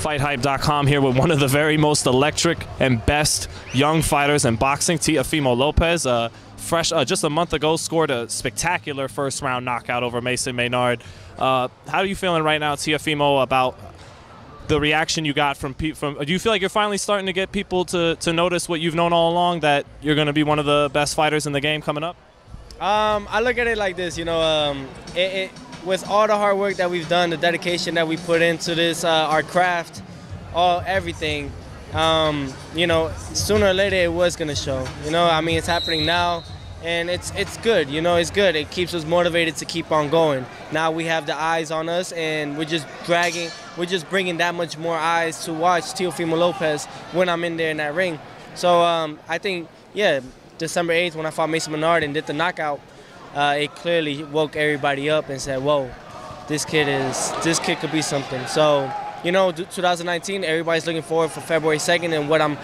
FightHype.com here with one of the very most electric and best young fighters in boxing, Teofimo Lopez. Just a month ago, scored a spectacular first-round knockout over Mason Maynard. How are you feeling right now, Teofimo, about the reaction you got from people? Do you feel like you're finally starting to get people to notice what you've known all along, that you're going to be one of the best fighters in the game coming up? I look at it like this, with all the hard work that we've done, the dedication that we put into this, our craft, everything, sooner or later it was gonna show. It's happening now, and it's good. It's good. It keeps us motivated to keep on going. Now we have the eyes on us, and we're just bringing that much more eyes to watch Teofimo Lopez when I'm in there in that ring. So I think, yeah, December 8th when I fought Mason Maynard and did the knockout, it clearly woke everybody up and said, whoa, this kid could be something. So, 2019, everybody's looking forward for February 2nd and what I'm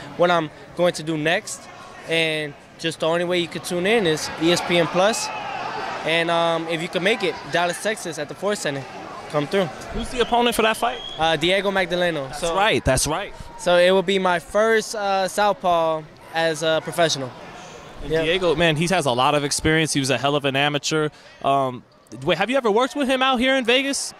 going to do next. And just the only way you could tune in is ESPN Plus. And if you can make it, Dallas, Texas at the Ford Center, come through. Who's the opponent for that fight? Diego Magdaleno. That's right. So it will be my first southpaw as a professional. Yep. Diego, man, he has a lot of experience. He was a hell of an amateur. Wait, have you ever worked with him out here in Vegas?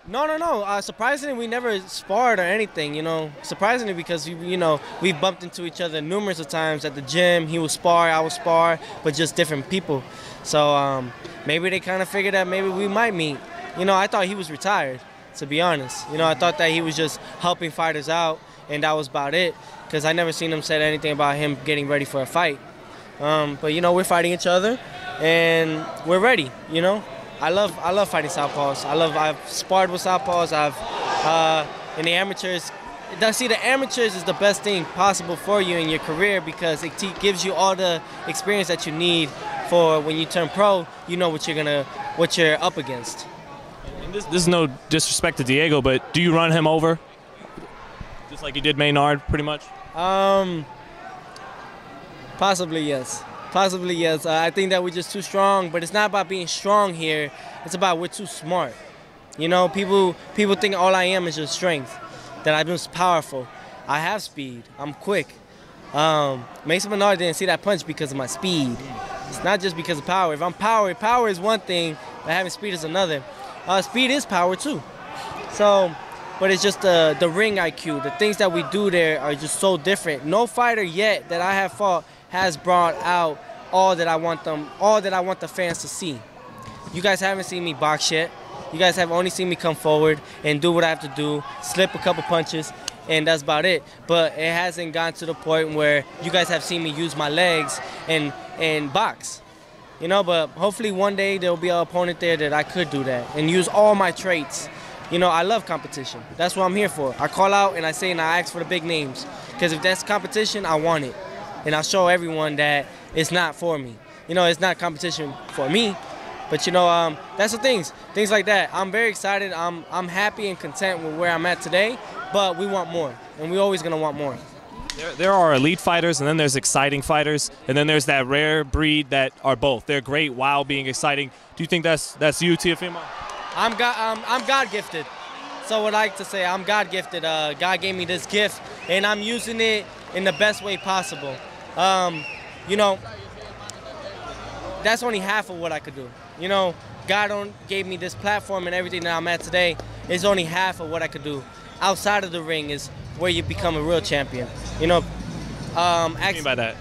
No. Surprisingly, we never sparred or anything, Surprisingly, because, we bumped into each other numerous of times at the gym. He would spar, I would spar, but just different people. So maybe they kind of figured that maybe we might meet. I thought he was retired, to be honest. I thought that he was just helping fighters out, and that was about it. Because I never seen him say anything about him getting ready for a fight. But we're fighting each other, and we're ready. I love fighting southpaws. I've sparred with southpaws. In the amateurs. The amateurs is the best thing possible for you in your career, because it gives you all the experience that you need for when you turn pro. You know what you're up against. And this is no disrespect to Diego, but do you run him over? Just like you did Maynard, pretty much? Possibly yes. I think that we're just too strong, but it's not about being strong here. It's about we're too smart. People think all I am is just strength, that I'm just powerful. I have speed. I'm quick. Mason Maynard didn't see that punch because of my speed. It's not just because of power. If I'm power is one thing, but having speed is another. Speed is power too. But it's just the ring IQ. The things that we do there are just so different. No fighter yet that I have fought has brought out all that I want the fans to see. You guys haven't seen me box yet. You guys have only seen me come forward and do what I have to do, slip a couple punches, and that's about it. But it hasn't gotten to the point where you guys have seen me use my legs and box. But hopefully one day there will be an opponent there that I could do that and use all my traits. I love competition. That's what I'm here for. I call out and I say and I ask for the big names. Because if that's competition, I want it. And I'll show everyone that it's not for me. It's not competition for me. But, that's the things like that. I'm very excited. I'm happy and content with where I'm at today. But we want more. And we're always going to want more. There are elite fighters, and then there's exciting fighters, and then there's that rare breed that are both. They're great while being exciting. Do you think that's you, Teofimo? I'm God-gifted. So what I like to say, I'm God-gifted. God gave me this gift, and I'm using it in the best way possible. That's only half of what I could do. God gave me this platform and everything that I'm at today is only half of what I could do. Outside of the ring is where you become a real champion. What do you mean by that?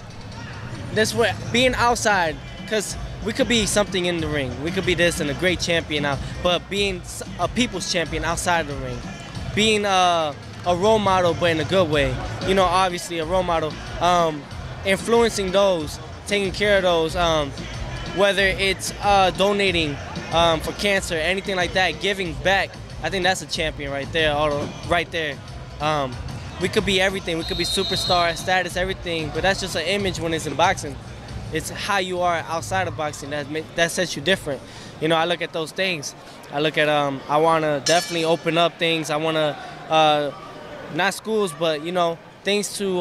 That's what being outside, because we could be something in the ring. We could be this and a great champion now, but being a people's champion outside of the ring, being a role model, but in a good way. Obviously a role model, influencing those, taking care of those, whether it's donating for cancer, anything like that, giving back. I think that's a champion right there. We could be everything. We could be superstar status, everything, but that's just an image when it's in boxing. It's how you are outside of boxing that sets you different. I look at those things. I look at I want to definitely open up things. I want to not schools, but things to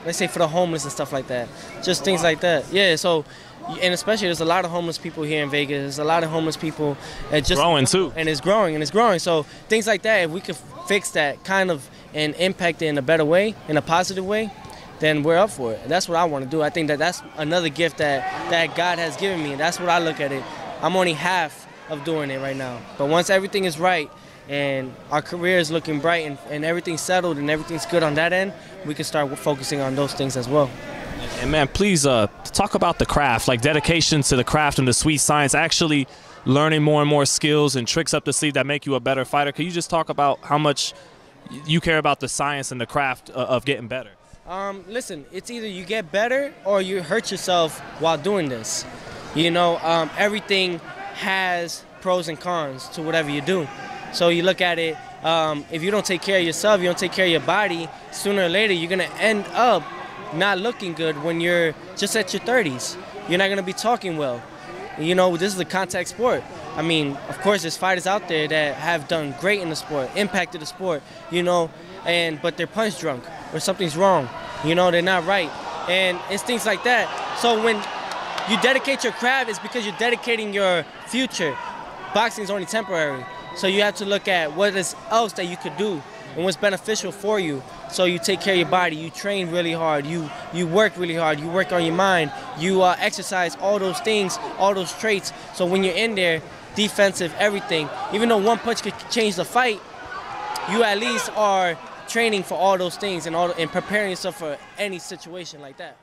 let's say for the homeless and stuff like that. Just things like that. Yeah. So and especially there's a lot of homeless people here in Vegas. There's a lot of homeless people. Growing too. And it's growing, and it's growing. So things like that, if we could fix that kind of and impact it in a better way, in a positive way, then we're up for it. That's what I want to do. I think that that's another gift that God has given me. That's what I look at it. I'm only half of doing it right now. But once everything is right and our career is looking bright and everything's settled and everything's good on that end, we can start focusing on those things as well. And man, please talk about the craft, like dedication to the craft and the sweet science, actually learning more and more skills and tricks up the sleeve that make you a better fighter. Can you just talk about how much you care about the science and the craft of getting better? Listen, it's either you get better or you hurt yourself while doing this. You know, everything has pros and cons to whatever you do. So you look at it, if you don't take care of yourself, you don't take care of your body, sooner or later you're going to end up not looking good when you're just at your 30s. You're not going to be talking well. You know, this is a contact sport. I mean, of course, there's fighters out there that have done great in the sport, impacted the sport, you know, but they're punch drunk or something's wrong. You know, they're not right. And it's things like that. So when you dedicate your craft, it's because you're dedicating your future. Boxing is only temporary. So you have to look at what else that you could do and what's beneficial for you. So you take care of your body, you train really hard, you work really hard, you work on your mind, you exercise, all those things, all those traits. So when you're in there, defensive, everything, even though one punch could change the fight, you at least are training for all those things and preparing yourself for any situation like that.